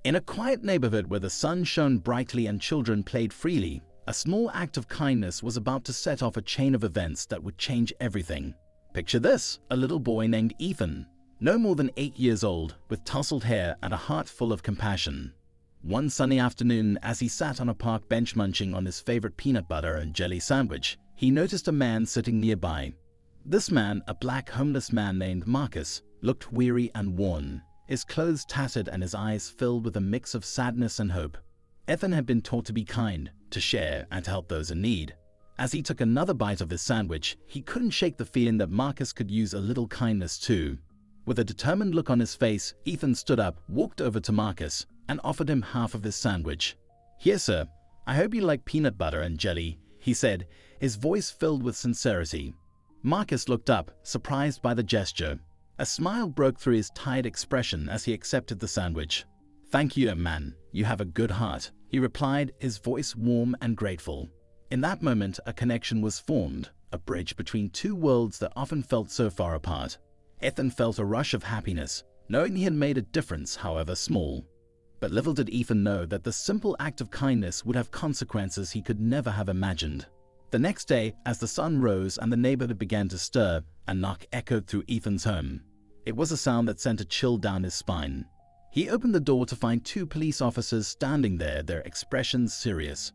In a quiet neighborhood where the sun shone brightly and children played freely, a small act of kindness was about to set off a chain of events that would change everything. Picture this: a little boy named Ethan, no more than 8 years old, with tousled hair and a heart full of compassion. One sunny afternoon, as he sat on a park bench munching on his favorite peanut butter and jelly sandwich, he noticed a man sitting nearby. This man, a black homeless man named Marcus, looked weary and worn, his clothes tattered and his eyes filled with a mix of sadness and hope. Ethan had been taught to be kind, to share, and to help those in need. As he took another bite of his sandwich, he couldn't shake the feeling that Marcus could use a little kindness too. With a determined look on his face, Ethan stood up, walked over to Marcus, and offered him half of his sandwich. "Here, sir. I hope you like peanut butter and jelly," he said, his voice filled with sincerity. Marcus looked up, surprised by the gesture. A smile broke through his tired expression as he accepted the sandwich. "Thank you, man. You have a good heart," he replied, his voice warm and grateful. In that moment, a connection was formed, a bridge between two worlds that often felt so far apart. Ethan felt a rush of happiness, knowing he had made a difference, however small. But little did Ethan know that the simple act of kindness would have consequences he could never have imagined. The next day, as the sun rose and the neighborhood began to stir, a knock echoed through Ethan's home. It was a sound that sent a chill down his spine. He opened the door to find 2 police officers standing there, their expressions serious.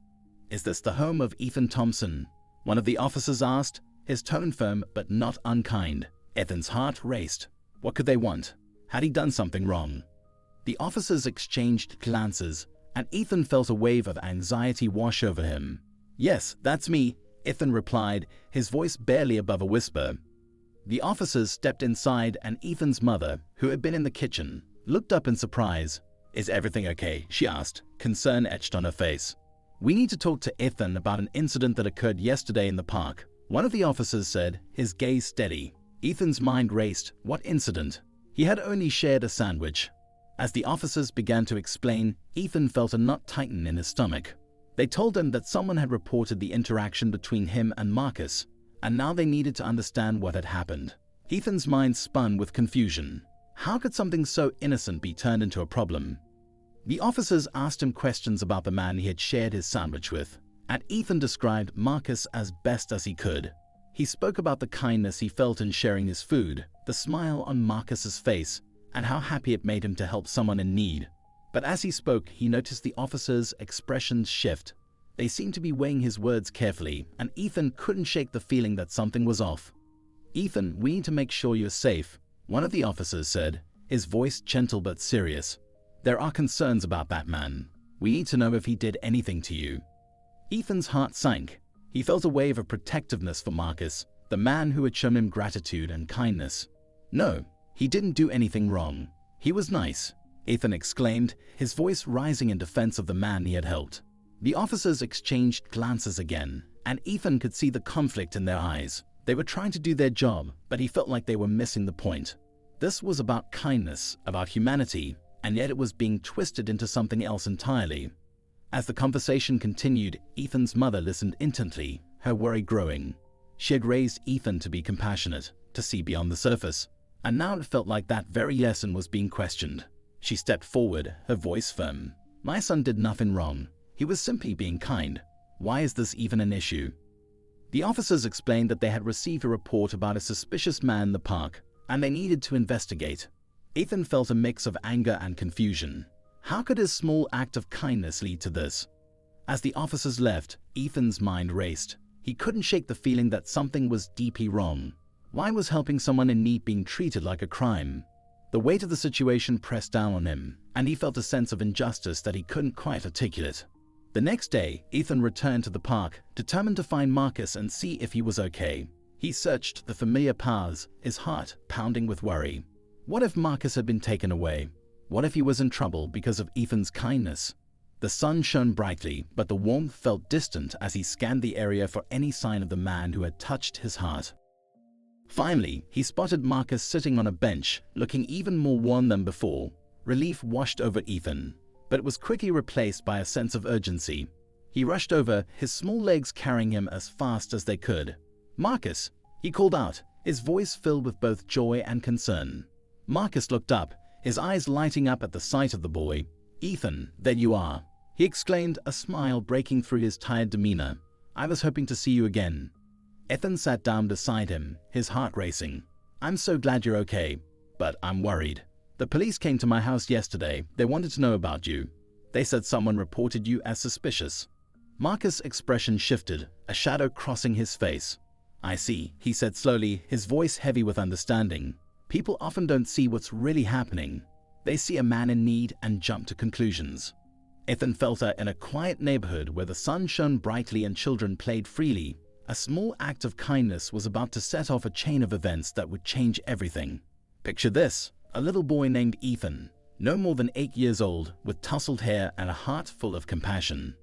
"Is this the home of Ethan Thompson?" one of the officers asked, his tone firm but not unkind. Ethan's heart raced. What could they want? Had he done something wrong? The officers exchanged glances, and Ethan felt a wave of anxiety wash over him. "Yes, that's me," Ethan replied, his voice barely above a whisper. The officers stepped inside, and Ethan's mother, who had been in the kitchen, looked up in surprise. "Is everything okay?" she asked, concern etched on her face. "We need to talk to Ethan about an incident that occurred yesterday in the park," one of the officers said, his gaze steady. Ethan's mind raced. What incident? He had only shared a sandwich. As the officers began to explain, Ethan felt a knot tighten in his stomach. They told him that someone had reported the interaction between him and Marcus, and now they needed to understand what had happened. Ethan's mind spun with confusion. How could something so innocent be turned into a problem? The officers asked him questions about the man he had shared his sandwich with, and Ethan described Marcus as best as he could. He spoke about the kindness he felt in sharing his food, the smile on Marcus's face, and how happy it made him to help someone in need. But as he spoke, he noticed the officers' expressions shift. They seemed to be weighing his words carefully, and Ethan couldn't shake the feeling that something was off. "Ethan, we need to make sure you're safe," one of the officers said, his voice gentle but serious. "There are concerns about that man. We need to know if he did anything to you." Ethan's heart sank. He felt a wave of protectiveness for Marcus, the man who had shown him gratitude and kindness. "No, he didn't do anything wrong. He was nice," Ethan exclaimed, his voice rising in defense of the man he had helped. The officers exchanged glances again, and Ethan could see the conflict in their eyes. They were trying to do their job, but he felt like they were missing the point. This was about kindness, about humanity, and yet it was being twisted into something else entirely. As the conversation continued, Ethan's mother listened intently, her worry growing. She had raised Ethan to be compassionate, to see beyond the surface, and now it felt like that very lesson was being questioned. She stepped forward, her voice firm. "My son did nothing wrong. He was simply being kind. Why is this even an issue?" The officers explained that they had received a report about a suspicious man in the park, and they needed to investigate. Ethan felt a mix of anger and confusion. How could his small act of kindness lead to this? As the officers left, Ethan's mind raced. He couldn't shake the feeling that something was deeply wrong. Why was helping someone in need being treated like a crime? The weight of the situation pressed down on him, and he felt a sense of injustice that he couldn't quite articulate. The next day, Ethan returned to the park, determined to find Marcus and see if he was okay. He searched the familiar paths, his heart pounding with worry. What if Marcus had been taken away? What if he was in trouble because of Ethan's kindness? The sun shone brightly, but the warmth felt distant as he scanned the area for any sign of the man who had touched his heart. Finally, he spotted Marcus sitting on a bench, looking even more worn than before. Relief washed over Ethan, but it was quickly replaced by a sense of urgency. He rushed over, his small legs carrying him as fast as they could. "Marcus!" he called out, his voice filled with both joy and concern. Marcus looked up, his eyes lighting up at the sight of the boy. "Ethan, there you are," he exclaimed, a smile breaking through his tired demeanor. "I was hoping to see you again." Ethan sat down beside him, his heart racing. "I'm so glad you're okay, but I'm worried. The police came to my house yesterday. They wanted to know about you. They said someone reported you as suspicious." Marcus' expression shifted, a shadow crossing his face. "I see," he said slowly, his voice heavy with understanding. "People often don't see what's really happening. They see a man in need and jump to conclusions." Ethan felt that in a quiet neighborhood where the sun shone brightly and children played freely, a small act of kindness was about to set off a chain of events that would change everything. Picture this: a little boy named Ethan, no more than 8 years old, with tousled hair and a heart full of compassion.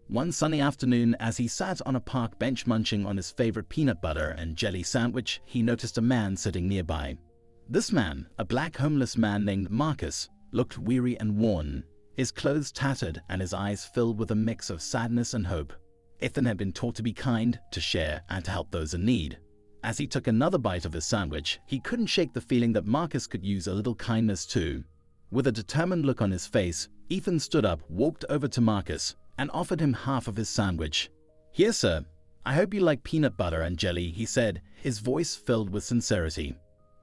One sunny afternoon, as he sat on a park bench munching on his favorite peanut butter and jelly sandwich, he noticed a man sitting nearby. This man, a black homeless man named Marcus, looked weary and worn, his clothes tattered and his eyes filled with a mix of sadness and hope. Ethan had been taught to be kind, to share, and to help those in need. As he took another bite of his sandwich, he couldn't shake the feeling that Marcus could use a little kindness too. With a determined look on his face, Ethan stood up, walked over to Marcus, and offered him half of his sandwich. "Here, sir. I hope you like peanut butter and jelly," he said, his voice filled with sincerity.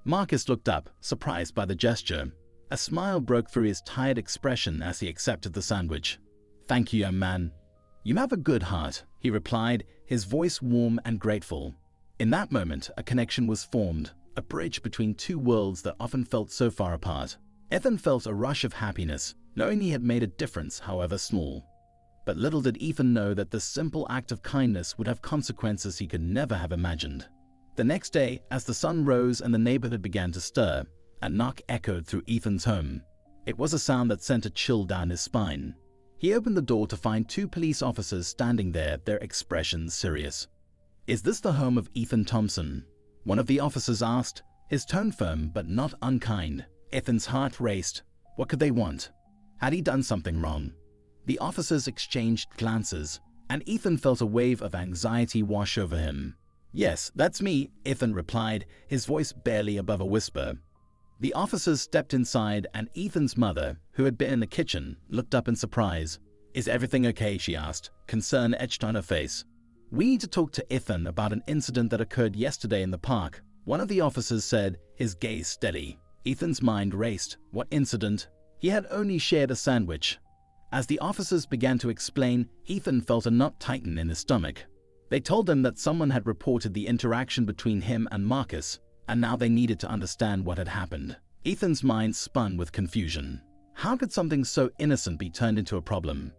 Marcus looked up, surprised by the gesture. A smile broke through his tired expression as he accepted the sandwich. "Thank you, young man. You have a good heart," he replied, his voice warm and grateful. In that moment, a connection was formed, a bridge between two worlds that often felt so far apart. Ethan felt a rush of happiness, knowing he had made a difference, however small. But little did Ethan know that this simple act of kindness would have consequences he could never have imagined. The next day, as the sun rose and the neighborhood began to stir, a knock echoed through Ethan's home. It was a sound that sent a chill down his spine. He opened the door to find 2 police officers standing there, their expressions serious. "Is this the home of Ethan Thompson?" one of the officers asked, his tone firm but not unkind. Ethan's heart raced. What could they want? Had he done something wrong? The officers exchanged glances, and Ethan felt a wave of anxiety wash over him. "Yes, that's me," Ethan replied, his voice barely above a whisper. The officers stepped inside, and Ethan's mother, who had been in the kitchen, looked up in surprise. "Is everything okay?" she asked, concern etched on her face. "We need to talk to Ethan about an incident that occurred yesterday in the park," one of the officers said, his gaze steady. Ethan's mind raced. What incident? He had only shared a sandwich. As the officers began to explain, Ethan felt a knot tighten in his stomach. They told him that someone had reported the interaction between him and Marcus, and now they needed to understand what had happened. Ethan's mind spun with confusion. How could something so innocent be turned into a problem?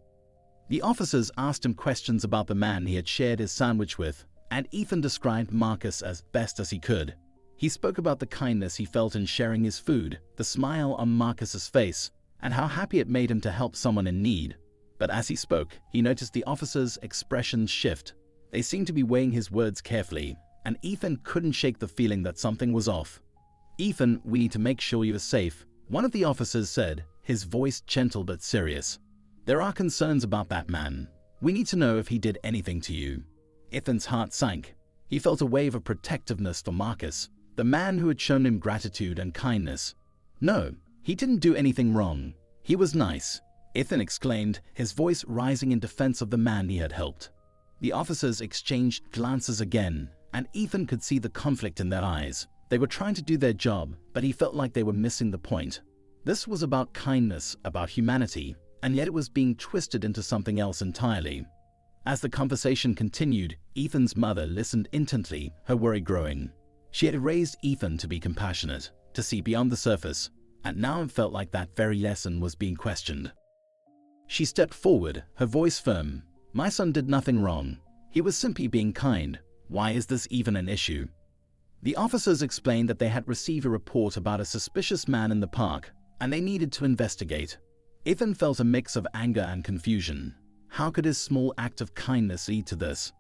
The officers asked him questions about the man he had shared his sandwich with, and Ethan described Marcus as best as he could. He spoke about the kindness he felt in sharing his food, the smile on Marcus's face, and how happy it made him to help someone in need. But as he spoke, he noticed the officers' expressions shift. They seemed to be weighing his words carefully, and Ethan couldn't shake the feeling that something was off. "Ethan, we need to make sure you are safe," one of the officers said, his voice gentle but serious. "There are concerns about that man. We need to know if he did anything to you." Ethan's heart sank. He felt a wave of protectiveness for Marcus, the man who had shown him gratitude and kindness. "No, he didn't do anything wrong. He was nice," Ethan exclaimed, his voice rising in defense of the man he had helped. The officers exchanged glances again, and Ethan could see the conflict in their eyes. They were trying to do their job, but he felt like they were missing the point. This was about kindness, about humanity, and yet it was being twisted into something else entirely. As the conversation continued, Ethan's mother listened intently, her worry growing. She had raised Ethan to be compassionate, to see beyond the surface, and now it felt like that very lesson was being questioned. She stepped forward, her voice firm. "My son did nothing wrong. He was simply being kind. Why is this even an issue?" The officers explained that they had received a report about a suspicious man in the park, and they needed to investigate. Ethan felt a mix of anger and confusion. How could his small act of kindness lead to this?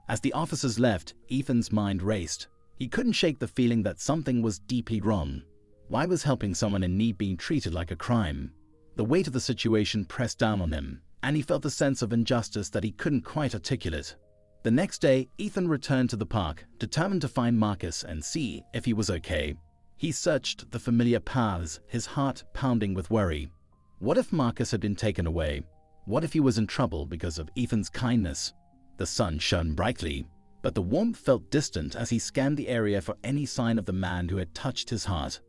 As the officers left, Ethan's mind raced. He couldn't shake the feeling that something was deeply wrong. Why was helping someone in need being treated like a crime? The weight of the situation pressed down on him, and he felt a sense of injustice that he couldn't quite articulate. The next day, Ethan returned to the park, determined to find Marcus and see if he was okay. He searched the familiar paths, his heart pounding with worry. What if Marcus had been taken away? What if he was in trouble because of Ethan's kindness? The sun shone brightly, but the warmth felt distant as he scanned the area for any sign of the man who had touched his heart.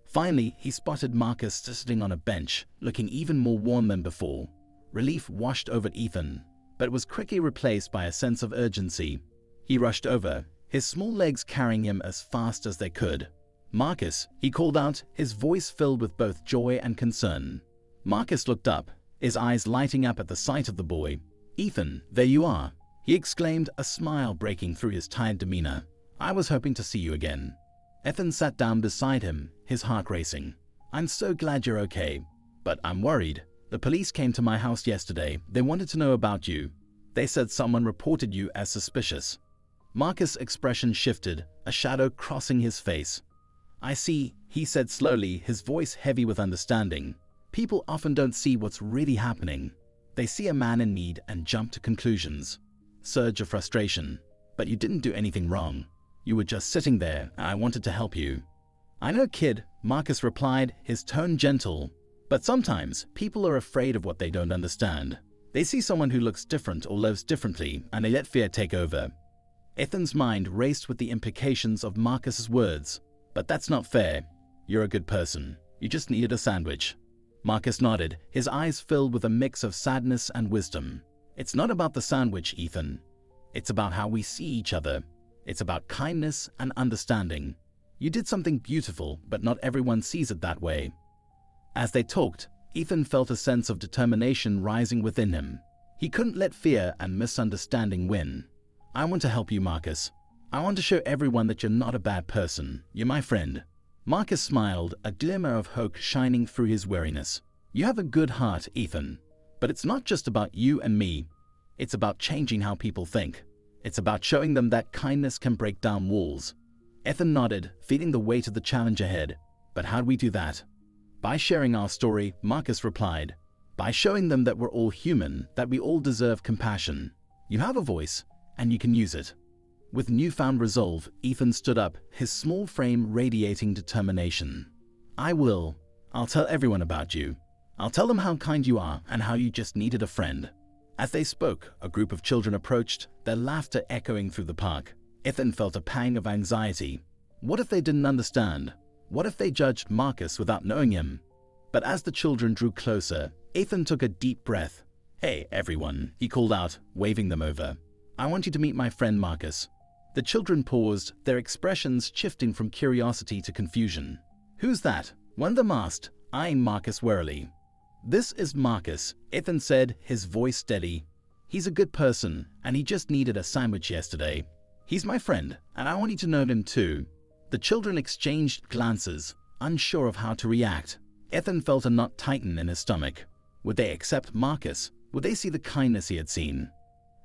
Finally, he spotted Marcus sitting on a bench, looking even more warm than before. Relief washed over Ethan, but was quickly replaced by a sense of urgency. He rushed over, his small legs carrying him as fast as they could. "Marcus," he called out, his voice filled with both joy and concern. Marcus looked up, his eyes lighting up at the sight of the boy. "Ethan, there you are," he exclaimed, a smile breaking through his tired demeanor. "I was hoping to see you again." Ethan sat down beside him, his heart racing. "I'm so glad you're okay, but I'm worried. The police came to my house yesterday. They wanted to know about you. They said someone reported you as suspicious." Marcus' expression shifted, a shadow crossing his face. "I see," he said slowly, his voice heavy with understanding. "People often don't see what's really happening. They see a man in need and jump to conclusions." Surge of frustration. "But you didn't do anything wrong. You were just sitting there, and I wanted to help you." "I know, kid," Marcus replied, his tone gentle. "But sometimes people are afraid of what they don't understand. They see someone who looks different or lives differently, and they let fear take over." Ethan's mind raced with the implications of Marcus's words. "But that's not fair. You're a good person. You just needed a sandwich." Marcus nodded, his eyes filled with a mix of sadness and wisdom. "It's not about the sandwich, Ethan. It's about how we see each other. It's about kindness and understanding. You did something beautiful, but not everyone sees it that way." As they talked, Ethan felt a sense of determination rising within him. He couldn't let fear and misunderstanding win. "I want to help you, Marcus. I want to show everyone that you're not a bad person. You're my friend." Marcus smiled, a glimmer of hope shining through his weariness. "You have a good heart, Ethan. But it's not just about you and me. It's about changing how people think. It's about showing them that kindness can break down walls." Ethan nodded, feeling the weight of the challenge ahead. "But how do we do that?" "By sharing our story," Marcus replied. "By showing them that we're all human, that we all deserve compassion. You have a voice, and you can use it." With newfound resolve, Ethan stood up, his small frame radiating determination. "I will. I'll tell everyone about you. I'll tell them how kind you are and how you just needed a friend." As they spoke, a group of children approached, their laughter echoing through the park. Ethan felt a pang of anxiety. What if they didn't understand? What if they judged Marcus without knowing him? But as the children drew closer, Ethan took a deep breath. "Hey, everyone," he called out, waving them over. "I want you to meet my friend Marcus." The children paused, their expressions shifting from curiosity to confusion. "Who's that?" one of them asked, eyeing Marcus warily. "This is Marcus," Ethan said, his voice steady. "He's a good person, and he just needed a sandwich yesterday. He's my friend, and I want you to know him too." The children exchanged glances, unsure of how to react. Ethan felt a knot tighten in his stomach. Would they accept Marcus? Would they see the kindness he had seen?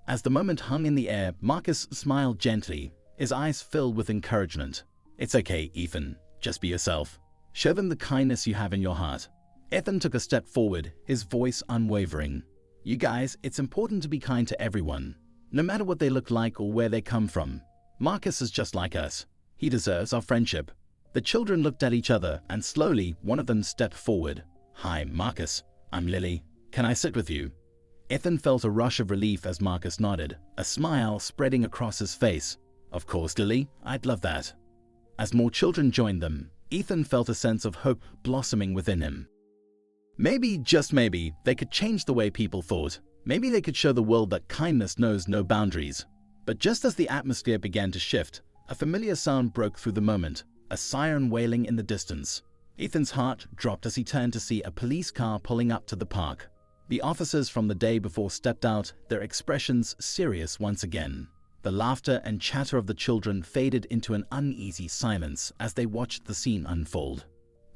As the moment hung in the air, Marcus smiled gently, his eyes filled with encouragement. "It's okay, Ethan. Just be yourself. Show them the kindness you have in your heart." Ethan took a step forward, his voice unwavering. "You guys, it's important to be kind to everyone, no matter what they look like or where they come from. Marcus is just like us. He deserves our friendship." The children looked at each other, and slowly one of them stepped forward. "Hi, Marcus. I'm Lily. Can I sit with you?" Ethan felt a rush of relief as Marcus nodded, a smile spreading across his face. "Of course, Lily. I'd love that." As more children joined them, Ethan felt a sense of hope blossoming within him. Maybe, just maybe, they could change the way people thought. Maybe they could show the world that kindness knows no boundaries. But just as the atmosphere began to shift, a familiar sound broke through the moment, a siren wailing in the distance. Ethan's heart dropped as he turned to see a police car pulling up to the park. The officers from the day before stepped out, their expressions serious once again. The laughter and chatter of the children faded into an uneasy silence as they watched the scene unfold.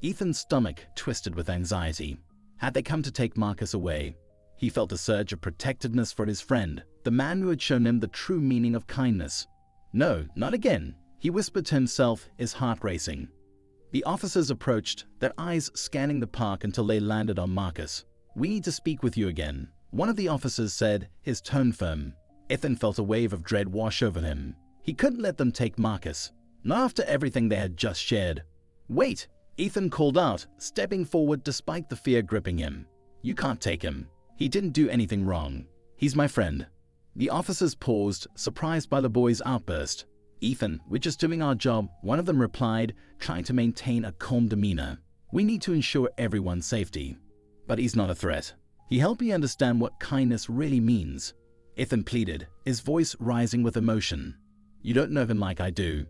Ethan's stomach twisted with anxiety. Had they come to take Marcus away? He felt a surge of protectiveness for his friend, the man who had shown him the true meaning of kindness. "No, not again," he whispered to himself, his heart racing. The officers approached, their eyes scanning the park until they landed on Marcus. "We need to speak with you again," one of the officers said, his tone firm. Ethan felt a wave of dread wash over him. He couldn't let them take Marcus, not after everything they had just shared. "Wait!" Ethan called out, stepping forward despite the fear gripping him. "You can't take him. He didn't do anything wrong. He's my friend." The officers paused, surprised by the boy's outburst. "Ethan, we're just doing our job," one of them replied, trying to maintain a calm demeanor. "We need to ensure everyone's safety." "But he's not a threat. He helped me understand what kindness really means," Ethan pleaded, his voice rising with emotion. "You don't know him like I do."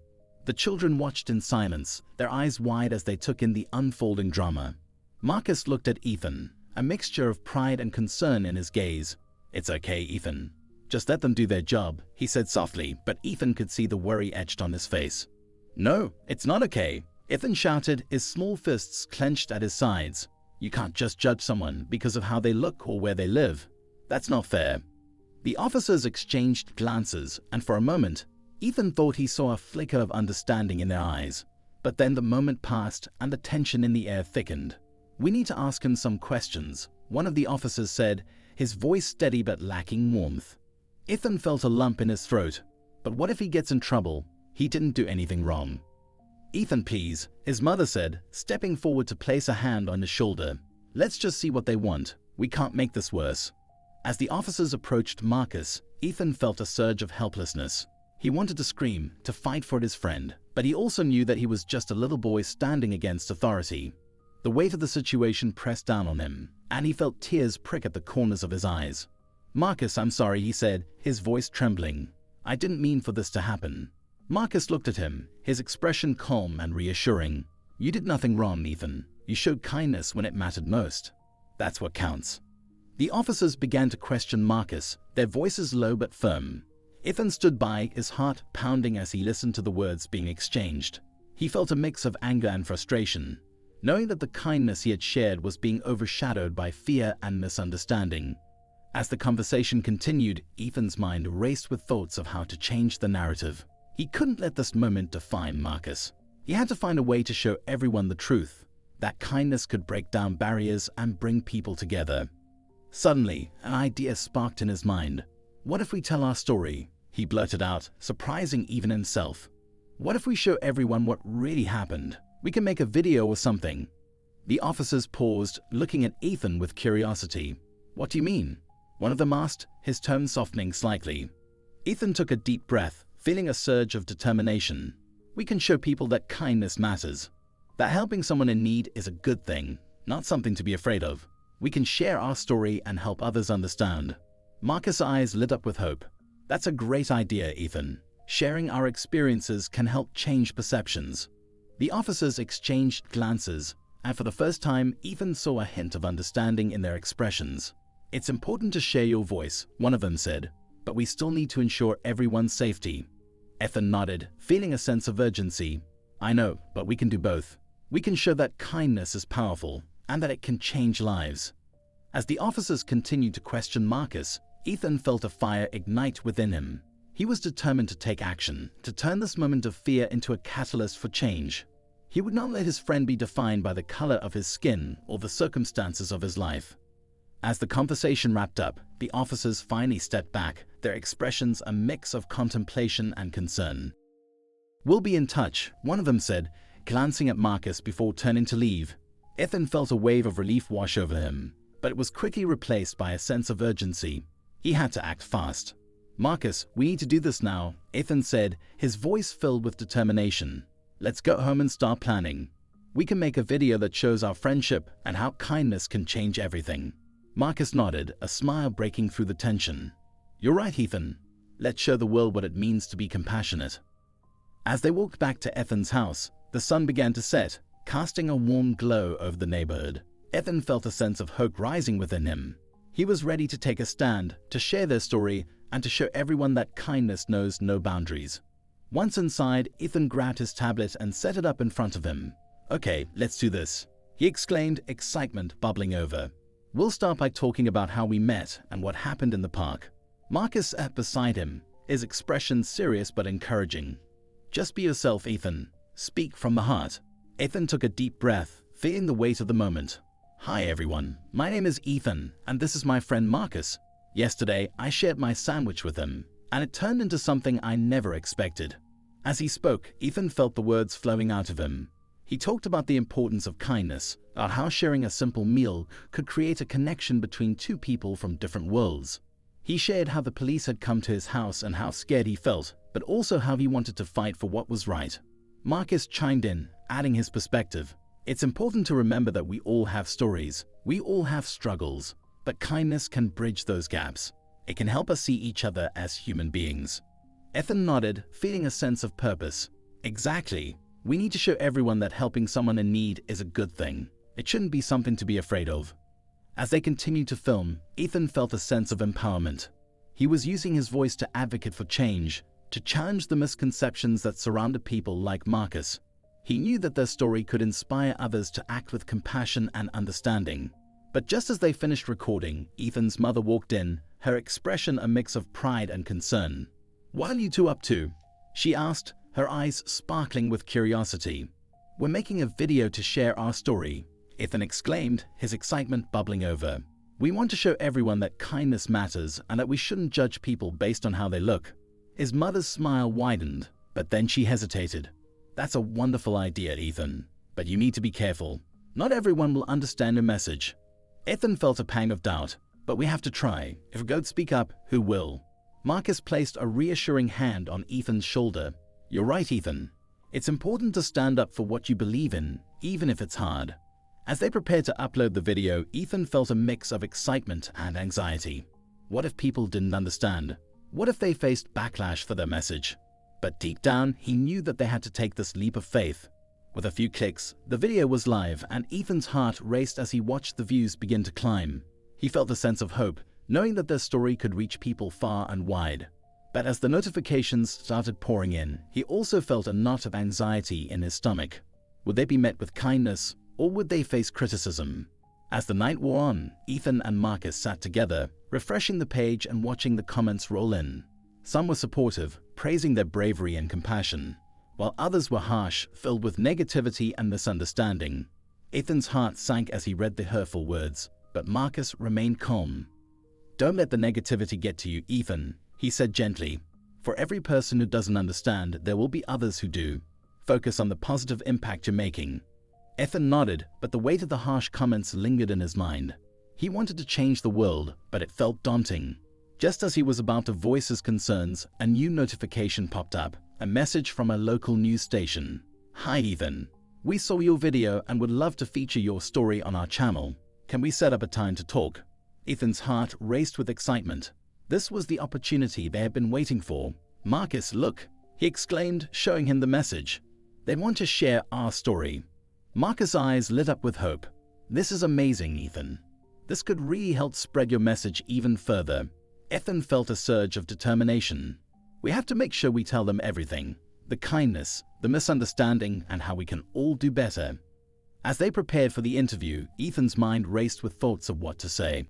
The children watched in silence, their eyes wide as they took in the unfolding drama. Marcus looked at Ethan, a mixture of pride and concern in his gaze. "It's okay, Ethan. Just let them do their job," he said softly, but Ethan could see the worry etched on his face. "No, it's not okay," Ethan shouted, his small fists clenched at his sides. "You can't just judge someone because of how they look or where they live. That's not fair." The officers exchanged glances, and for a moment, Ethan thought he saw a flicker of understanding in their eyes. But then the moment passed and the tension in the air thickened. "We need to ask him some questions," one of the officers said, his voice steady but lacking warmth. Ethan felt a lump in his throat. But what if he gets in trouble? He didn't do anything wrong. "Ethan, please," his mother said, stepping forward to place a hand on his shoulder. "Let's just see what they want. We can't make this worse." As the officers approached Marcus, Ethan felt a surge of helplessness. He wanted to scream, to fight for his friend, but he also knew that he was just a little boy standing against authority. The weight of the situation pressed down on him, and he felt tears prick at the corners of his eyes. "Marcus, I'm sorry," he said, his voice trembling. "I didn't mean for this to happen." Marcus looked at him, his expression calm and reassuring. "You did nothing wrong, Ethan. You showed kindness when it mattered most. That's what counts." The officers began to question Marcus, their voices low but firm. Ethan stood by, his heart pounding as he listened to the words being exchanged. He felt a mix of anger and frustration, knowing that the kindness he had shared was being overshadowed by fear and misunderstanding. As the conversation continued, Ethan's mind raced with thoughts of how to change the narrative. He couldn't let this moment define Marcus. He had to find a way to show everyone the truth, that kindness could break down barriers and bring people together. Suddenly, an idea sparked in his mind. "What if we tell our story?" he blurted out, surprising even himself. "What if we show everyone what really happened? We can make a video or something." The officers paused, looking at Ethan with curiosity. "What do you mean?" one of them asked, his tone softening slightly. Ethan took a deep breath, feeling a surge of determination. "We can show people that kindness matters, that helping someone in need is a good thing, not something to be afraid of. We can share our story and help others understand." Marcus' eyes lit up with hope. "That's a great idea, Ethan. Sharing our experiences can help change perceptions." The officers exchanged glances, and for the first time, Ethan saw a hint of understanding in their expressions. "It's important to share your voice," one of them said, "but we still need to ensure everyone's safety." Ethan nodded, feeling a sense of urgency. "I know, but we can do both. We can show that kindness is powerful, and that it can change lives." As the officers continued to question Marcus, Ethan felt a fire ignite within him. He was determined to take action, to turn this moment of fear into a catalyst for change. He would not let his friend be defined by the color of his skin or the circumstances of his life. As the conversation wrapped up, the officers finally stepped back, their expressions a mix of contemplation and concern. "We'll be in touch," one of them said, glancing at Marcus before turning to leave. Ethan felt a wave of relief wash over him, but it was quickly replaced by a sense of urgency. He had to act fast. "Marcus, we need to do this now," Ethan said, his voice filled with determination. "Let's go home and start planning. We can make a video that shows our friendship and how kindness can change everything." Marcus nodded, a smile breaking through the tension. "You're right, Ethan. Let's show the world what it means to be compassionate." As they walked back to Ethan's house, the sun began to set, casting a warm glow over the neighborhood. Ethan felt a sense of hope rising within him. He was ready to take a stand, to share their story, and to show everyone that kindness knows no boundaries. Once inside, Ethan grabbed his tablet and set it up in front of him. "Okay, let's do this," he exclaimed, excitement bubbling over. "We'll start by talking about how we met and what happened in the park." Marcus sat beside him, his expression serious but encouraging. "Just be yourself, Ethan. Speak from the heart." Ethan took a deep breath, feeling the weight of the moment. "Hi everyone, my name is Ethan, and this is my friend Marcus. Yesterday, I shared my sandwich with him, and it turned into something I never expected." As he spoke, Ethan felt the words flowing out of him. He talked about the importance of kindness, about how sharing a simple meal could create a connection between two people from different worlds. He shared how the police had come to his house and how scared he felt, but also how he wanted to fight for what was right. Marcus chimed in, adding his perspective. It's important to remember that we all have stories, we all have struggles, but kindness can bridge those gaps. It can help us see each other as human beings. Ethan nodded, feeling a sense of purpose. Exactly. We need to show everyone that helping someone in need is a good thing. It shouldn't be something to be afraid of. As they continued to film, Ethan felt a sense of empowerment. He was using his voice to advocate for change, to challenge the misconceptions that surrounded people like Marcus. He knew that their story could inspire others to act with compassion and understanding. But just as they finished recording, Ethan's mother walked in, her expression a mix of pride and concern. "What are you two up to?" she asked, her eyes sparkling with curiosity. "We're making a video to share our story," Ethan exclaimed, his excitement bubbling over. "We want to show everyone that kindness matters and that we shouldn't judge people based on how they look." His mother's smile widened, but then she hesitated. "That's a wonderful idea, Ethan, but you need to be careful. Not everyone will understand your message." Ethan felt a pang of doubt, but we have to try. If we don't speak up, who will? Marcus placed a reassuring hand on Ethan's shoulder. "You're right, Ethan. It's important to stand up for what you believe in, even if it's hard." As they prepared to upload the video, Ethan felt a mix of excitement and anxiety. What if people didn't understand? What if they faced backlash for their message? But deep down, he knew that they had to take this leap of faith. With a few clicks, the video was live, and Ethan's heart raced as he watched the views begin to climb. He felt a sense of hope, knowing that their story could reach people far and wide. But as the notifications started pouring in, he also felt a knot of anxiety in his stomach. Would they be met with kindness, or would they face criticism? As the night wore on, Ethan and Marcus sat together, refreshing the page and watching the comments roll in. Some were supportive, praising their bravery and compassion, while others were harsh, filled with negativity and misunderstanding. Ethan's heart sank as he read the hurtful words, but Marcus remained calm. "Don't let the negativity get to you, Ethan," he said gently. "For every person who doesn't understand, there will be others who do. Focus on the positive impact you're making." Ethan nodded, but the weight of the harsh comments lingered in his mind. He wanted to change the world, but it felt daunting. Just as he was about to voice his concerns, a new notification popped up, a message from a local news station. "Hi Ethan, we saw your video and would love to feature your story on our channel. Can we set up a time to talk?" Ethan's heart raced with excitement. This was the opportunity they had been waiting for. "Marcus, look," he exclaimed, showing him the message. "They want to share our story." Marcus' eyes lit up with hope. "This is amazing, Ethan. This could really help spread your message even further." Ethan felt a surge of determination. "We have to make sure we tell them everything. The kindness, the misunderstanding, and how we can all do better." As they prepared for the interview, Ethan's mind raced with thoughts of what to say.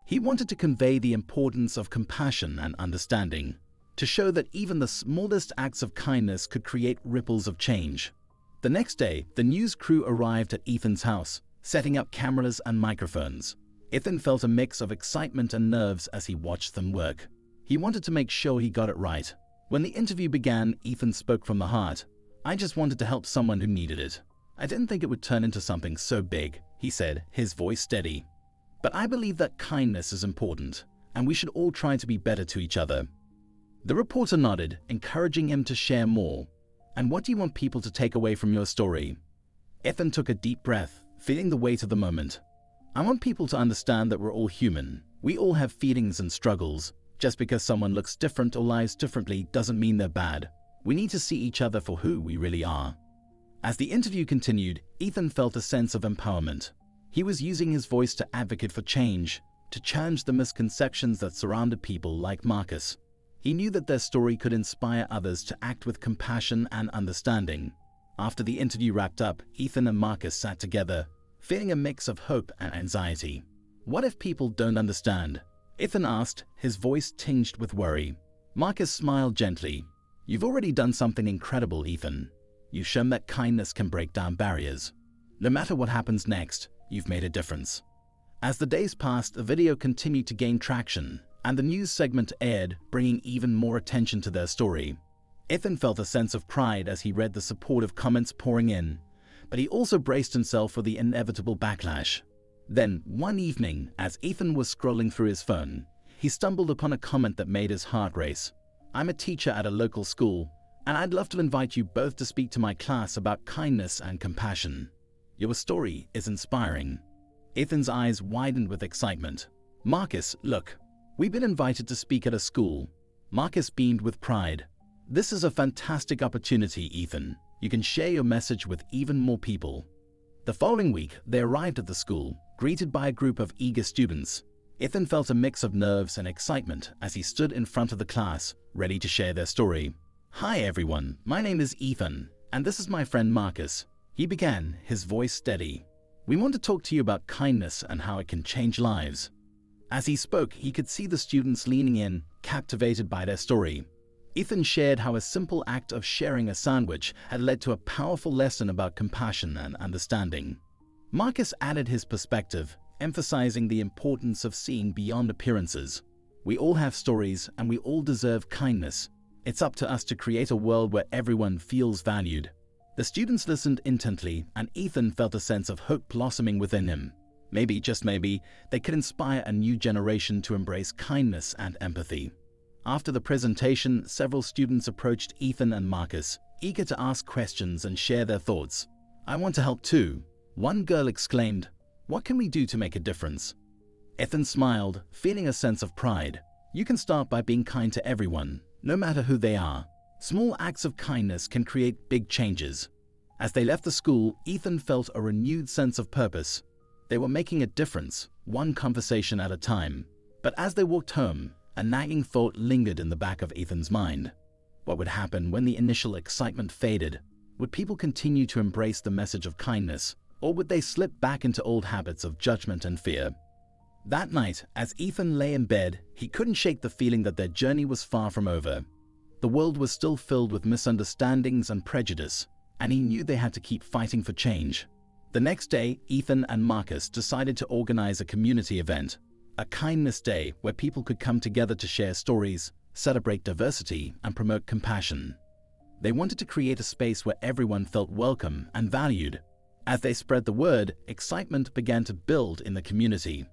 He wanted to convey the importance of compassion and understanding, to show that even the smallest acts of kindness could create ripples of change. The next day, the news crew arrived at Ethan's house, setting up cameras and microphones. Ethan felt a mix of excitement and nerves as he watched them work. He wanted to make sure he got it right. When the interview began, Ethan spoke from the heart. "I just wanted to help someone who needed it. I didn't think it would turn into something so big," he said, his voice steady. "But I believe that kindness is important, and we should all try to be better to each other." The reporter nodded, encouraging him to share more. "And what do you want people to take away from your story?" Ethan took a deep breath, feeling the weight of the moment. "I want people to understand that we're all human. We all have feelings and struggles. Just because someone looks different or lives differently doesn't mean they're bad. We need to see each other for who we really are." As the interview continued, Ethan felt a sense of empowerment. He was using his voice to advocate for change, to challenge the misconceptions that surrounded people like Marcus. He knew that their story could inspire others to act with compassion and understanding. After the interview wrapped up, Ethan and Marcus sat together, feeling a mix of hope and anxiety. "What if people don't understand?" Ethan asked, his voice tinged with worry. Marcus smiled gently. "You've already done something incredible, Ethan. You've shown that kindness can break down barriers. No matter what happens next, you've made a difference." As the days passed, the video continued to gain traction, and the news segment aired, bringing even more attention to their story. Ethan felt a sense of pride as he read the supportive comments pouring in, but he also braced himself for the inevitable backlash. Then, one evening, as Ethan was scrolling through his phone, he stumbled upon a comment that made his heart race. "I'm a teacher at a local school, and I'd love to invite you both to speak to my class about kindness and compassion. Your story is inspiring." Ethan's eyes widened with excitement. "Marcus, look, we've been invited to speak at a school." Marcus beamed with pride. "This is a fantastic opportunity, Ethan. You can share your message with even more people." The following week, they arrived at the school, greeted by a group of eager students. Ethan felt a mix of nerves and excitement as he stood in front of the class, ready to share their story. "Hi everyone, my name is Ethan, and this is my friend Marcus," he began, his voice steady. "We want to talk to you about kindness and how it can change lives." As he spoke, he could see the students leaning in, captivated by their story. Ethan shared how a simple act of sharing a sandwich had led to a powerful lesson about compassion and understanding. Marcus added his perspective, emphasizing the importance of seeing beyond appearances. "We all have stories, and we all deserve kindness. It's up to us to create a world where everyone feels valued." The students listened intently, and Ethan felt a sense of hope blossoming within him. Maybe, just maybe, they could inspire a new generation to embrace kindness and empathy. After the presentation, several students approached Ethan and Marcus, eager to ask questions and share their thoughts. "I want to help too," one girl exclaimed. "What can we do to make a difference?" Ethan smiled, feeling a sense of pride. "You can start by being kind to everyone, no matter who they are. Small acts of kindness can create big changes." As they left the school, Ethan felt a renewed sense of purpose. They were making a difference, one conversation at a time. But as they walked home, a nagging thought lingered in the back of Ethan's mind. What would happen when the initial excitement faded? Would people continue to embrace the message of kindness, or would they slip back into old habits of judgment and fear? That night, as Ethan lay in bed, he couldn't shake the feeling that their journey was far from over. The world was still filled with misunderstandings and prejudice, and he knew they had to keep fighting for change. The next day, Ethan and Marcus decided to organize a community event, a kindness day where people could come together to share stories, celebrate diversity, and promote compassion. They wanted to create a space where everyone felt welcome and valued. As they spread the word, excitement began to build in the community.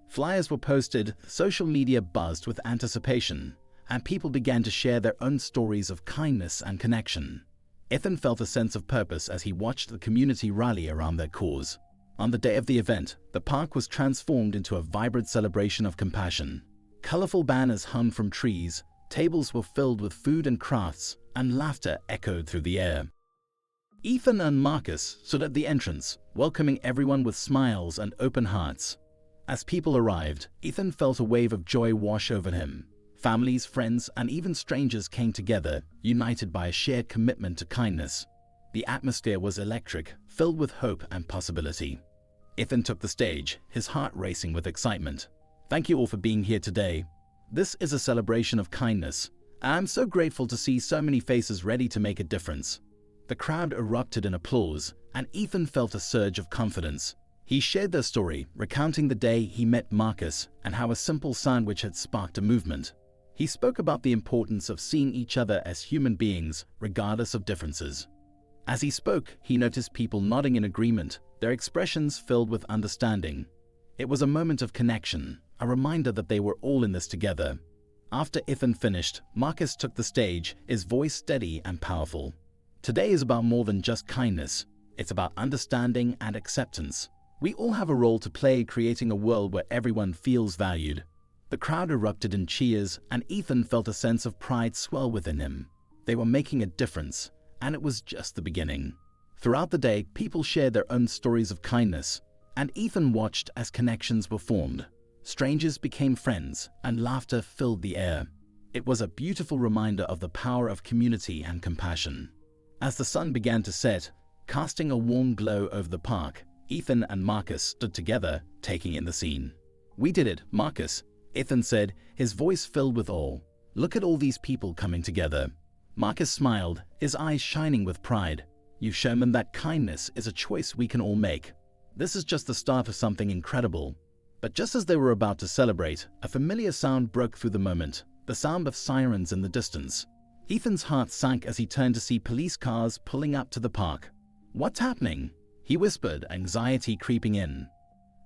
Flyers were posted, social media buzzed with anticipation, and people began to share their own stories of kindness and connection. Ethan felt a sense of purpose as he watched the community rally around their cause. On the day of the event, the park was transformed into a vibrant celebration of compassion. Colorful banners hung from trees, tables were filled with food and crafts, and laughter echoed through the air. Ethan and Marcus stood at the entrance, welcoming everyone with smiles and open hearts. As people arrived, Ethan felt a wave of joy wash over him. Families, friends, and even strangers came together, united by a shared commitment to kindness. The atmosphere was electric, filled with hope and possibility. Ethan took the stage, his heart racing with excitement. "Thank you all for being here today. This is a celebration of kindness. I'm so grateful to see so many faces ready to make a difference." The crowd erupted in applause, and Ethan felt a surge of confidence. He shared their story, recounting the day he met Marcus and how a simple sandwich had sparked a movement. He spoke about the importance of seeing each other as human beings, regardless of differences. As he spoke, he noticed people nodding in agreement, their expressions filled with understanding. It was a moment of connection, a reminder that they were all in this together. After Ethan finished, Marcus took the stage, his voice steady and powerful. "Today is about more than just kindness. It's about understanding and acceptance. We all have a role to play creating a world where everyone feels valued." The crowd erupted in cheers, and Ethan felt a sense of pride swell within him. They were making a difference, and it was just the beginning. Throughout the day, people shared their own stories of kindness, and Ethan watched as connections were formed. Strangers became friends, and laughter filled the air. It was a beautiful reminder of the power of community and compassion. As the sun began to set, casting a warm glow over the park, Ethan and Marcus stood together, taking in the scene. "We did it, Marcus," Ethan said, his voice filled with awe. "Look at all these people coming together." Marcus smiled, his eyes shining with pride. "You've shown them that kindness is a choice we can all make. This is just the start of something incredible." But just as they were about to celebrate, a familiar sound broke through the moment, the sound of sirens in the distance. Ethan's heart sank as he turned to see police cars pulling up to the park. "What's happening?" he whispered, anxiety creeping in.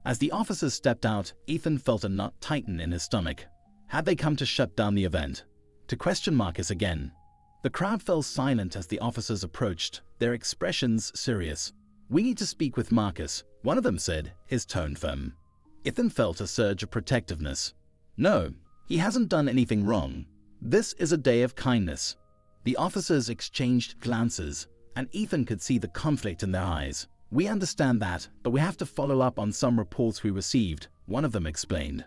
As the officers stepped out, Ethan felt a knot tighten in his stomach. Had they come to shut down the event? To question Marcus again? The crowd fell silent as the officers approached, their expressions serious. "We need to speak with Marcus," one of them said, his tone firm. Ethan felt a surge of protectiveness. "No, he hasn't done anything wrong. This is a day of kindness." The officers exchanged glances, and Ethan could see the conflict in their eyes. "We understand that, but we have to follow up on some reports we received," one of them explained.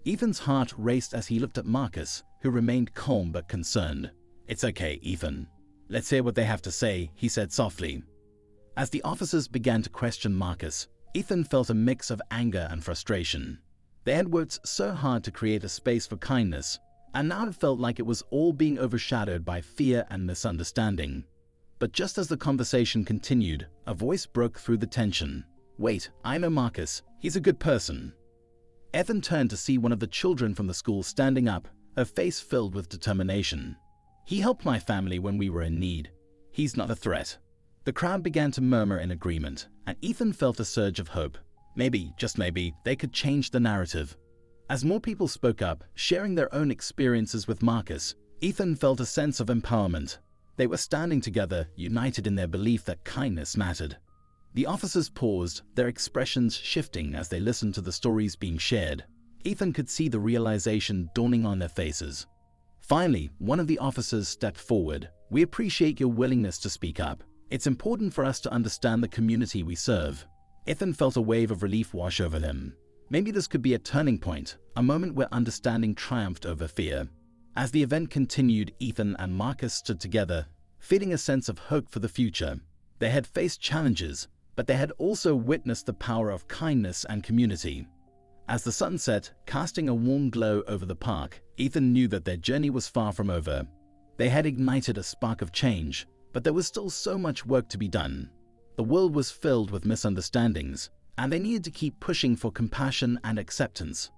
Ethan's heart raced as he looked at Marcus, who remained calm but concerned. "It's okay, Ethan. Let's hear what they have to say," he said softly. As the officers began to question Marcus, Ethan felt a mix of anger and frustration. They had worked so hard to create a space for kindness, and now it felt like it was all being overshadowed by fear and misunderstanding. But just as the conversation continued, a voice broke through the tension. "Wait, I know Marcus. He's a good person." Ethan turned to see one of the children from the school standing up, her face filled with determination. "He helped my family when we were in need. He's not a threat." The crowd began to murmur in agreement, and Ethan felt a surge of hope. Maybe, just maybe, they could change the narrative. As more people spoke up, sharing their own experiences with Marcus, Ethan felt a sense of empowerment. They were standing together, united in their belief that kindness mattered. The officers paused, their expressions shifting as they listened to the stories being shared. Ethan could see the realization dawning on their faces. Finally, one of the officers stepped forward. "We appreciate your willingness to speak up. It's important for us to understand the community we serve." Ethan felt a wave of relief wash over him. Maybe this could be a turning point, a moment where understanding triumphed over fear. As the event continued, Ethan and Marcus stood together, feeling a sense of hope for the future. They had faced challenges, but they had also witnessed the power of kindness and community. As the sun set, casting a warm glow over the park, Ethan knew that their journey was far from over. They had ignited a spark of change, but there was still so much work to be done. The world was filled with misunderstandings, and they needed to keep pushing for compassion and acceptance.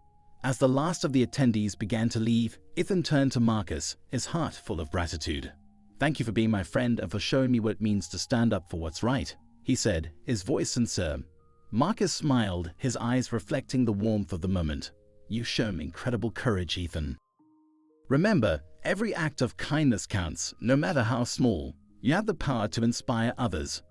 As the last of the attendees began to leave, Ethan turned to Marcus, his heart full of gratitude. "Thank you for being my friend and for showing me what it means to stand up for what's right," he said, his voice sincere. Marcus smiled, his eyes reflecting the warmth of the moment. "You've shown incredible courage, Ethan. Remember, every act of kindness counts, no matter how small. You have the power to inspire others."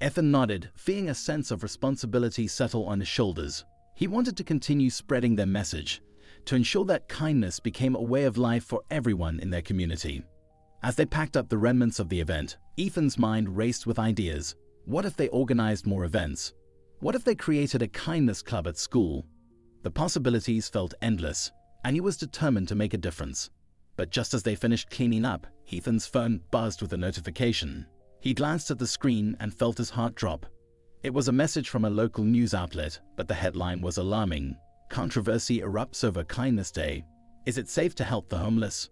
Ethan nodded, feeling a sense of responsibility settle on his shoulders. He wanted to continue spreading their message, to ensure that kindness became a way of life for everyone in their community. As they packed up the remnants of the event, Ethan's mind raced with ideas. What if they organized more events? What if they created a kindness club at school? The possibilities felt endless, and he was determined to make a difference. But just as they finished cleaning up, Ethan's phone buzzed with a notification. He glanced at the screen and felt his heart drop. It was a message from a local news outlet, but the headline was alarming. "Controversy erupts over Kindness Day. Is it safe to help the homeless?"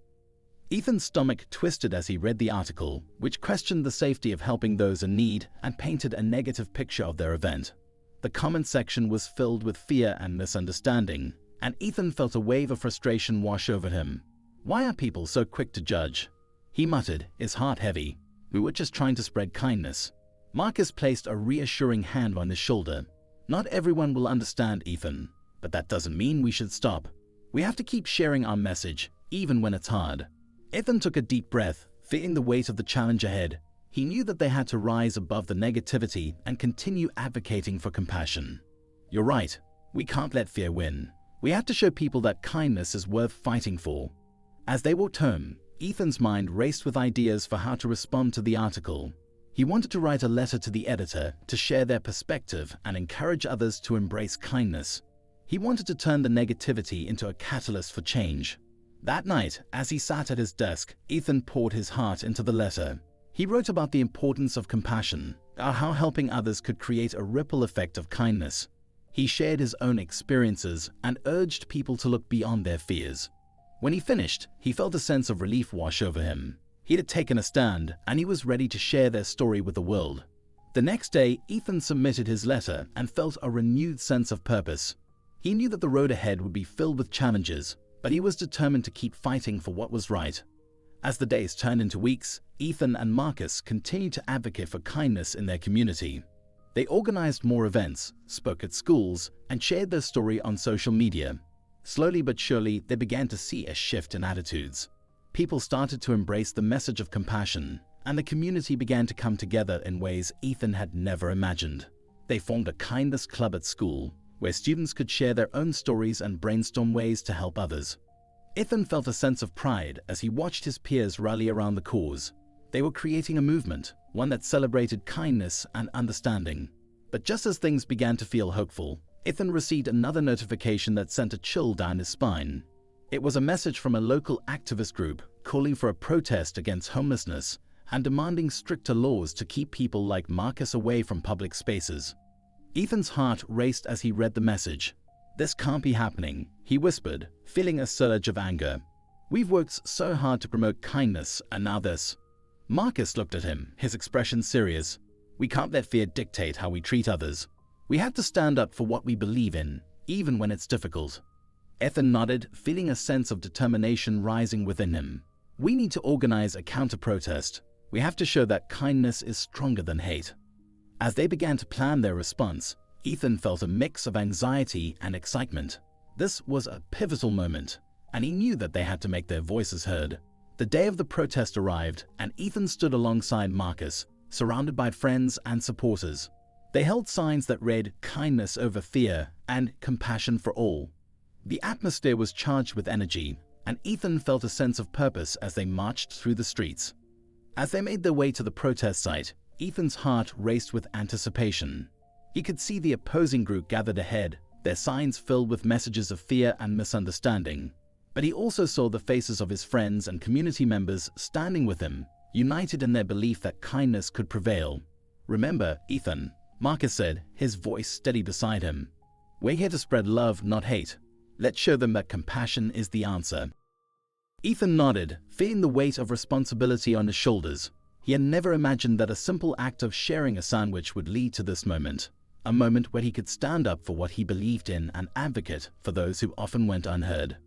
Ethan's stomach twisted as he read the article, which questioned the safety of helping those in need and painted a negative picture of their event. The comment section was filled with fear and misunderstanding, and Ethan felt a wave of frustration wash over him. Why are people so quick to judge? He muttered, his heart heavy. "We were just trying to spread kindness." Marcus placed a reassuring hand on his shoulder. "Not everyone will understand, Ethan, but that doesn't mean we should stop. We have to keep sharing our message, even when it's hard." Ethan took a deep breath, feeling the weight of the challenge ahead. He knew that they had to rise above the negativity and continue advocating for compassion. "You're right. We can't let fear win. We have to show people that kindness is worth fighting for." As they walked home, Ethan's mind raced with ideas for how to respond to the article. He wanted to write a letter to the editor to share their perspective and encourage others to embrace kindness. He wanted to turn the negativity into a catalyst for change. That night, as he sat at his desk, Ethan poured his heart into the letter. He wrote about the importance of compassion, how helping others could create a ripple effect of kindness. He shared his own experiences and urged people to look beyond their fears. When he finished, he felt a sense of relief wash over him. He had taken a stand, and he was ready to share their story with the world. The next day, Ethan submitted his letter and felt a renewed sense of purpose. He knew that the road ahead would be filled with challenges, but he was determined to keep fighting for what was right. As the days turned into weeks, Ethan and Marcus continued to advocate for kindness in their community. They organized more events, spoke at schools, and shared their story on social media. Slowly but surely, they began to see a shift in attitudes. People started to embrace the message of compassion, and the community began to come together in ways Ethan had never imagined. They formed a kindness club at school, where students could share their own stories and brainstorm ways to help others. Ethan felt a sense of pride as he watched his peers rally around the cause. They were creating a movement, one that celebrated kindness and understanding. But just as things began to feel hopeful, Ethan received another notification that sent a chill down his spine. It was a message from a local activist group calling for a protest against homelessness and demanding stricter laws to keep people like Marcus away from public spaces. Ethan's heart raced as he read the message. "This can't be happening," he whispered, feeling a surge of anger. "We've worked so hard to promote kindness, and now this." Marcus looked at him, his expression serious. "We can't let fear dictate how we treat others. We have to stand up for what we believe in, even when it's difficult." Ethan nodded, feeling a sense of determination rising within him. "We need to organize a counter-protest. We have to show that kindness is stronger than hate." As they began to plan their response, Ethan felt a mix of anxiety and excitement. This was a pivotal moment, and he knew that they had to make their voices heard. The day of the protest arrived, and Ethan stood alongside Marcus, surrounded by friends and supporters. They held signs that read "Kindness over fear" and "Compassion for all." The atmosphere was charged with energy, and Ethan felt a sense of purpose as they marched through the streets. As they made their way to the protest site, Ethan's heart raced with anticipation. He could see the opposing group gathered ahead, their signs filled with messages of fear and misunderstanding. But he also saw the faces of his friends and community members standing with him, united in their belief that kindness could prevail. "Remember, Ethan," Marcus said, his voice steady beside him. "We're here to spread love, not hate. Let's show them that compassion is the answer." Ethan nodded, feeling the weight of responsibility on his shoulders. He had never imagined that a simple act of sharing a sandwich would lead to this moment, a moment where he could stand up for what he believed in and advocate for those who often went unheard.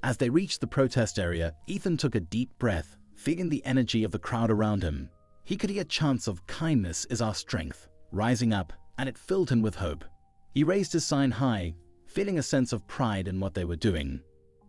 As they reached the protest area, Ethan took a deep breath, feeling the energy of the crowd around him. He could hear chants of "Kindness is our strength" rising up, and it filled him with hope. He raised his sign high, feeling a sense of pride in what they were doing.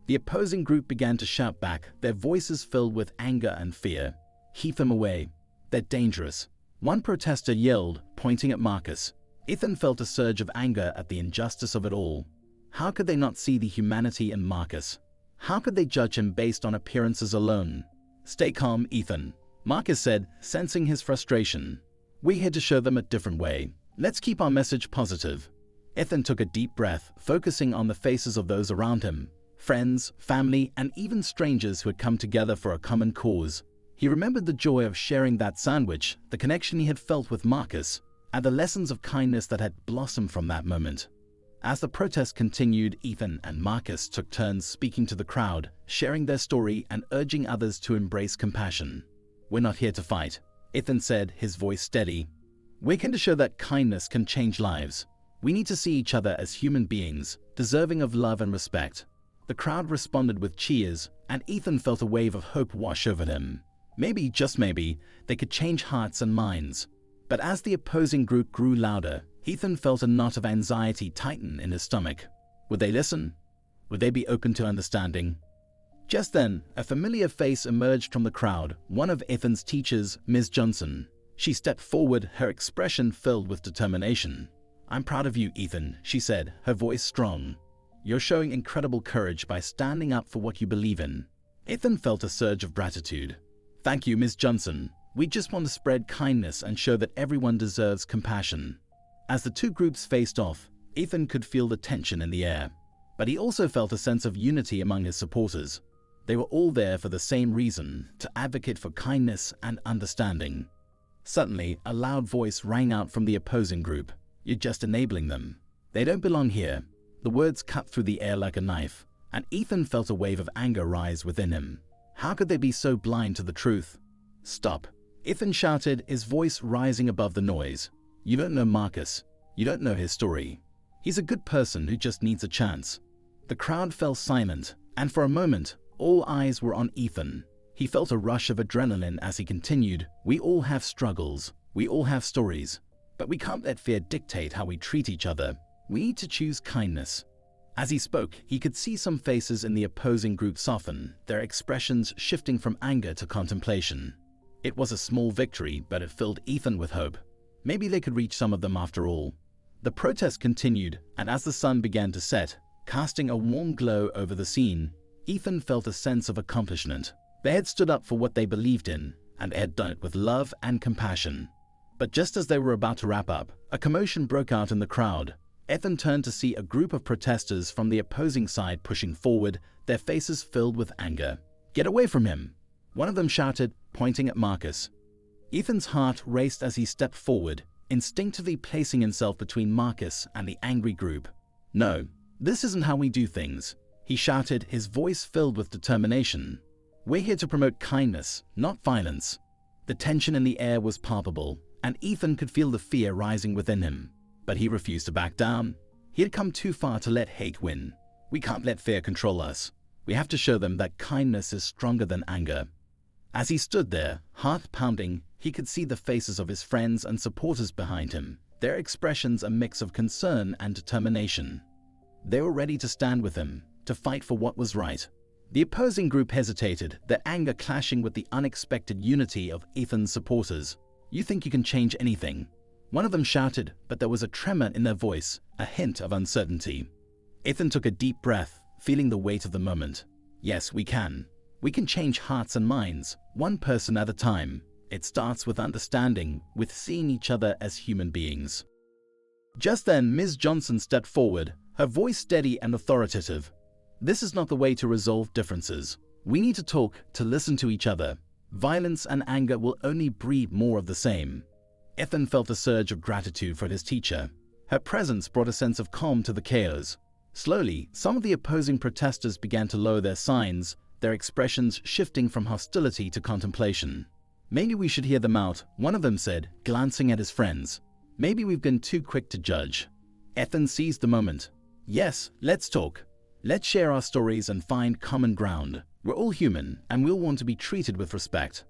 The opposing group began to shout back, their voices filled with anger and fear. "Keep them away. They're dangerous," one protester yelled, pointing at Marcus. Ethan felt a surge of anger at the injustice of it all. How could they not see the humanity in Marcus? How could they judge him based on appearances alone? "Stay calm, Ethan," Marcus said, sensing his frustration. "We're here to show them a different way. Let's keep our message positive." Ethan took a deep breath, focusing on the faces of those around him, friends, family, and even strangers who had come together for a common cause. He remembered the joy of sharing that sandwich, the connection he had felt with Marcus, and the lessons of kindness that had blossomed from that moment. As the protest continued, Ethan and Marcus took turns speaking to the crowd, sharing their story and urging others to embrace compassion. "We're not here to fight," Ethan said, his voice steady. "We're here to show that kindness can change lives. We need to see each other as human beings, deserving of love and respect." The crowd responded with cheers, and Ethan felt a wave of hope wash over him. Maybe, just maybe, they could change hearts and minds. But as the opposing group grew louder, Ethan felt a knot of anxiety tighten in his stomach. Would they listen? Would they be open to understanding? Just then, a familiar face emerged from the crowd, one of Ethan's teachers, Ms. Johnson. She stepped forward, her expression filled with determination. "I'm proud of you, Ethan," she said, her voice strong. "You're showing incredible courage by standing up for what you believe in." Ethan felt a surge of gratitude. "Thank you, Ms. Johnson. We just want to spread kindness and show that everyone deserves compassion." As the two groups faced off, Ethan could feel the tension in the air. But he also felt a sense of unity among his supporters. They were all there for the same reason, to advocate for kindness and understanding. Suddenly, a loud voice rang out from the opposing group. "You're just enabling them. They don't belong here." The words cut through the air like a knife, and Ethan felt a wave of anger rise within him. How could they be so blind to the truth? "Stop," Ethan shouted, his voice rising above the noise. "You don't know Marcus. You don't know his story. He's a good person who just needs a chance." The crowd fell silent, and for a moment, all eyes were on Ethan. He felt a rush of adrenaline as he continued, "We all have struggles. We all have stories. But we can't let fear dictate how we treat each other. We need to choose kindness. As he spoke, he could see some faces in the opposing group soften, their expressions shifting from anger to contemplation. It was a small victory, but it filled Ethan with hope. Maybe they could reach some of them after all. The protest continued, and as the sun began to set, casting a warm glow over the scene, Ethan felt a sense of accomplishment. They had stood up for what they believed in, and they had done it with love and compassion. But just as they were about to wrap up, a commotion broke out in the crowd. Ethan turned to see a group of protesters from the opposing side pushing forward, their faces filled with anger. "Get away from him!" one of them shouted, pointing at Marcus. Ethan's heart raced as he stepped forward, instinctively placing himself between Marcus and the angry group. "No, this isn't how we do things," he shouted, his voice filled with determination. "We're here to promote kindness, not violence." The tension in the air was palpable, and Ethan could feel the fear rising within him. But he refused to back down. He had come too far to let hate win. We can't let fear control us. We have to show them that kindness is stronger than anger. As he stood there, heart pounding, he could see the faces of his friends and supporters behind him, their expressions a mix of concern and determination. They were ready to stand with him, to fight for what was right. The opposing group hesitated, their anger clashing with the unexpected unity of Ethan's supporters. "You think you can change anything?" one of them shouted, but there was a tremor in their voice, a hint of uncertainty. Ethan took a deep breath, feeling the weight of the moment. "Yes, we can. We can change hearts and minds, one person at a time. It starts with understanding, with seeing each other as human beings." Just then, Ms. Johnson stepped forward, her voice steady and authoritative. "This is not the way to resolve differences. We need to talk, to listen to each other. Violence and anger will only breed more of the same." Ethan felt a surge of gratitude for his teacher. Her presence brought a sense of calm to the chaos. Slowly, some of the opposing protesters began to lower their signs, their expressions shifting from hostility to contemplation. "Maybe we should hear them out," one of them said, glancing at his friends. "Maybe we've been too quick to judge." Ethan seized the moment. "Yes, let's talk. Let's share our stories and find common ground. We're all human, and we'll want to be treated with respect."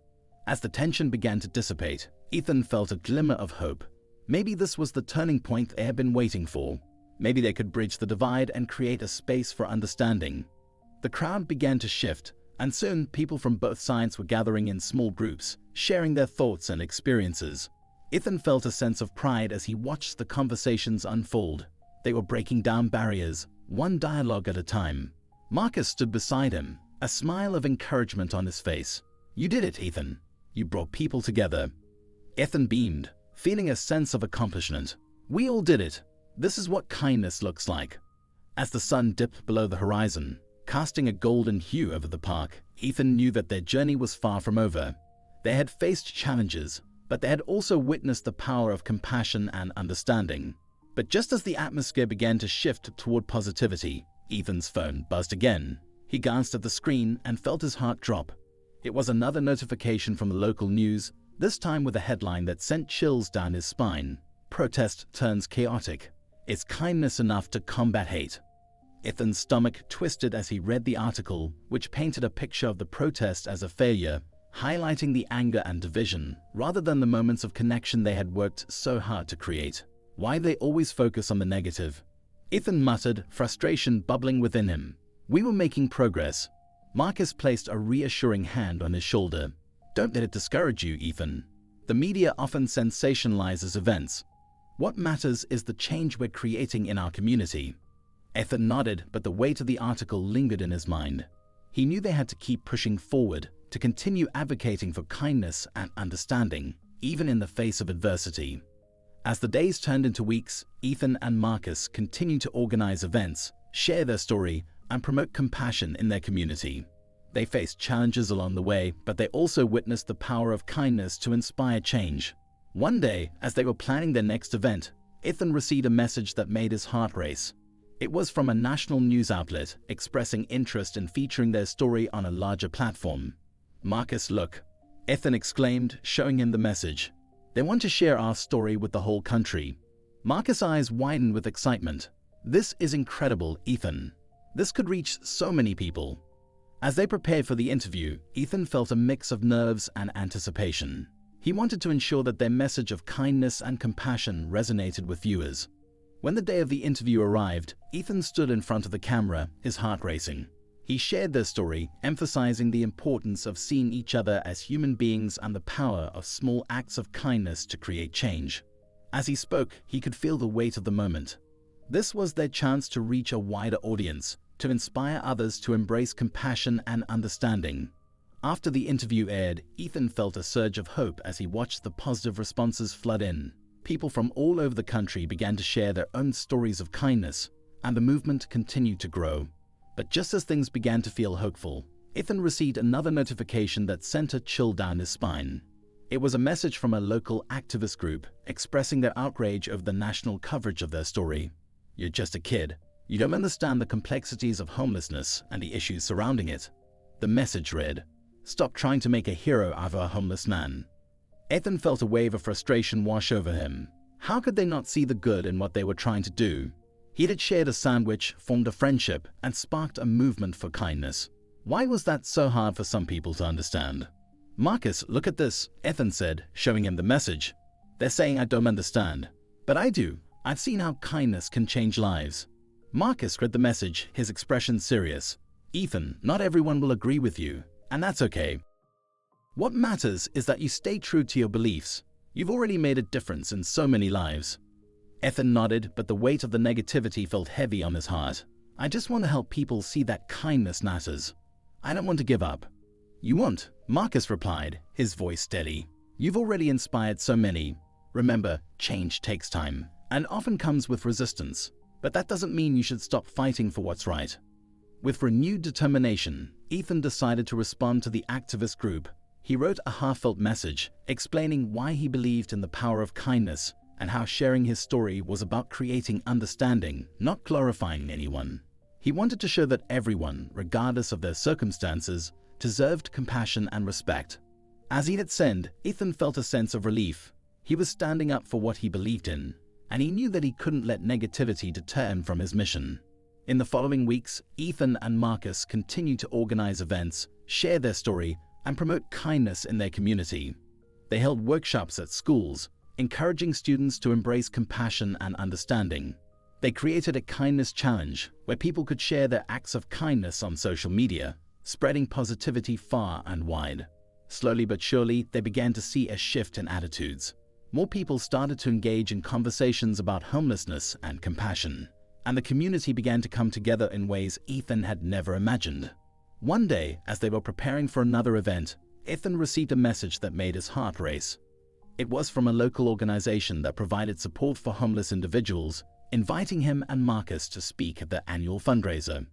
As the tension began to dissipate, Ethan felt a glimmer of hope. Maybe this was the turning point they had been waiting for. Maybe they could bridge the divide and create a space for understanding. The crowd began to shift, and soon people from both sides were gathering in small groups, sharing their thoughts and experiences. Ethan felt a sense of pride as he watched the conversations unfold. They were breaking down barriers, one dialogue at a time. Marcus stood beside him, a smile of encouragement on his face. "You did it, Ethan. You brought people together." Ethan beamed, feeling a sense of accomplishment. "We all did it. This is what kindness looks like." As the sun dipped below the horizon, casting a golden hue over the park, Ethan knew that their journey was far from over. They had faced challenges, but they had also witnessed the power of compassion and understanding. But just as the atmosphere began to shift toward positivity, Ethan's phone buzzed again. He glanced at the screen and felt his heart drop. It was another notification from the local news, this time with a headline that sent chills down his spine. "Protest turns chaotic. Is kindness enough to combat hate?" Ethan's stomach twisted as he read the article, which painted a picture of the protest as a failure, highlighting the anger and division, rather than the moments of connection they had worked so hard to create. Why they always focus on the negative? Ethan muttered, frustration bubbling within him. "We were making progress." Marcus placed a reassuring hand on his shoulder. "Don't let it discourage you, Ethan. The media often sensationalizes events. What matters is the change we're creating in our community." Ethan nodded, but the weight of the article lingered in his mind. He knew they had to keep pushing forward, to continue advocating for kindness and understanding, even in the face of adversity. As the days turned into weeks, Ethan and Marcus continued to organize events, share their story, and promote compassion in their community. They faced challenges along the way, but they also witnessed the power of kindness to inspire change. One day, as they were planning their next event, Ethan received a message that made his heart race. It was from a national news outlet expressing interest in featuring their story on a larger platform. "Marcus, look," Ethan exclaimed, showing him the message. "They want to share our story with the whole country." Marcus' eyes widened with excitement. "This is incredible, Ethan. This could reach so many people." As they prepared for the interview, Ethan felt a mix of nerves and anticipation. He wanted to ensure that their message of kindness and compassion resonated with viewers. When the day of the interview arrived, Ethan stood in front of the camera, his heart racing. He shared their story, emphasizing the importance of seeing each other as human beings and the power of small acts of kindness to create change. As he spoke, he could feel the weight of the moment. This was their chance to reach a wider audience, to inspire others to embrace compassion and understanding. After the interview aired, Ethan felt a surge of hope as he watched the positive responses flood in. People from all over the country began to share their own stories of kindness, and the movement continued to grow. But just as things began to feel hopeful, Ethan received another notification that sent a chill down his spine. It was a message from a local activist group expressing their outrage over the national coverage of their story. "You're just a kid. You don't understand the complexities of homelessness and the issues surrounding it." The message read, "Stop trying to make a hero out of a homeless man." Ethan felt a wave of frustration wash over him. How could they not see the good in what they were trying to do? He had shared a sandwich, formed a friendship, and sparked a movement for kindness. Why was that so hard for some people to understand? "Marcus, look at this," Ethan said, showing him the message. "They're saying I don't understand. But I do. I've seen how kindness can change lives." Marcus read the message, his expression serious. "Ethan, not everyone will agree with you, and that's okay. What matters is that you stay true to your beliefs. You've already made a difference in so many lives." Ethan nodded, but the weight of the negativity felt heavy on his heart. "I just want to help people see that kindness matters. I don't want to give up." "You won't," Marcus replied, his voice steady. "You've already inspired so many. Remember, change takes time, and often comes with resistance. But that doesn't mean you should stop fighting for what's right." With renewed determination, Ethan decided to respond to the activist group. He wrote a heartfelt message explaining why he believed in the power of kindness and how sharing his story was about creating understanding, not glorifying anyone. He wanted to show that everyone, regardless of their circumstances, deserved compassion and respect. As he hit send, Ethan felt a sense of relief. He was standing up for what he believed in, and he knew that he couldn't let negativity deter him from his mission. In the following weeks, Ethan and Marcus continued to organize events, share their story, and promote kindness in their community. They held workshops at schools, encouraging students to embrace compassion and understanding. They created a kindness challenge where people could share their acts of kindness on social media, spreading positivity far and wide. Slowly but surely, they began to see a shift in attitudes. More people started to engage in conversations about homelessness and compassion, and the community began to come together in ways Ethan had never imagined. One day, as they were preparing for another event, Ethan received a message that made his heart race. It was from a local organization that provided support for homeless individuals, inviting him and Marcus to speak at their annual fundraiser.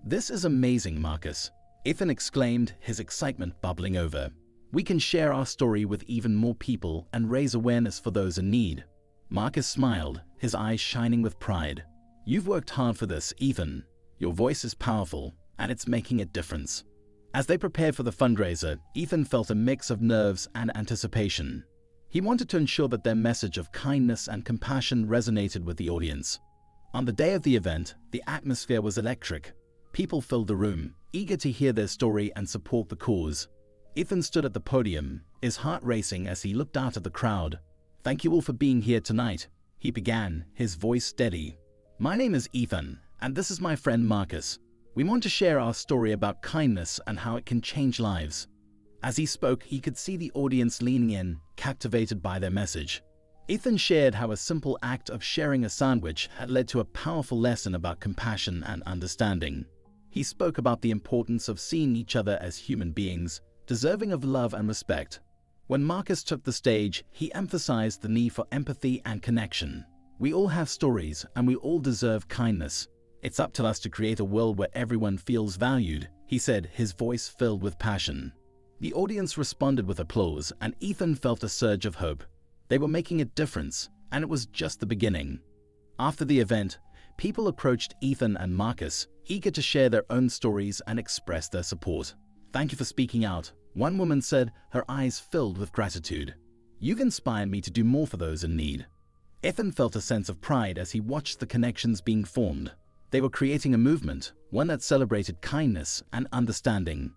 "This is amazing, Marcus," Ethan exclaimed, his excitement bubbling over. "We can share our story with even more people and raise awareness for those in need." Marcus smiled, his eyes shining with pride. "You've worked hard for this, Ethan. Your voice is powerful, and it's making a difference." As they prepared for the fundraiser, Ethan felt a mix of nerves and anticipation. He wanted to ensure that their message of kindness and compassion resonated with the audience. On the day of the event, the atmosphere was electric. People filled the room, eager to hear their story and support the cause. Ethan stood at the podium, his heart racing as he looked out at the crowd. "Thank you all for being here tonight," he began, his voice steady. "My name is Ethan, and this is my friend Marcus. We want to share our story about kindness and how it can change lives." As he spoke, he could see the audience leaning in, captivated by their message. Ethan shared how a simple act of sharing a sandwich had led to a powerful lesson about compassion and understanding. He spoke about the importance of seeing each other as human beings, deserving of love and respect. When Marcus took the stage, he emphasized the need for empathy and connection. "We all have stories, and we all deserve kindness. It's up to us to create a world where everyone feels valued," he said, his voice filled with passion. The audience responded with applause, and Ethan felt a surge of hope. They were making a difference, and it was just the beginning. After the event, people approached Ethan and Marcus, eager to share their own stories and express their support. "Thank you for speaking out," one woman said, her eyes filled with gratitude. "You've inspired me to do more for those in need." Ethan felt a sense of pride as he watched the connections being formed. They were creating a movement, one that celebrated kindness and understanding.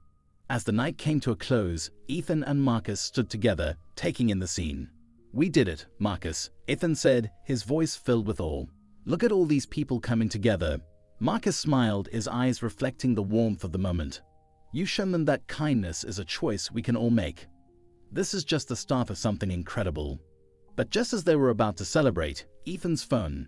As the night came to a close, Ethan and Marcus stood together, taking in the scene. "We did it, Marcus," Ethan said, his voice filled with awe. "Look at all these people coming together." Marcus smiled, his eyes reflecting the warmth of the moment. "You've shown them that kindness is a choice we can all make. This is just the start of something incredible." But just as they were about to celebrate, Ethan's phone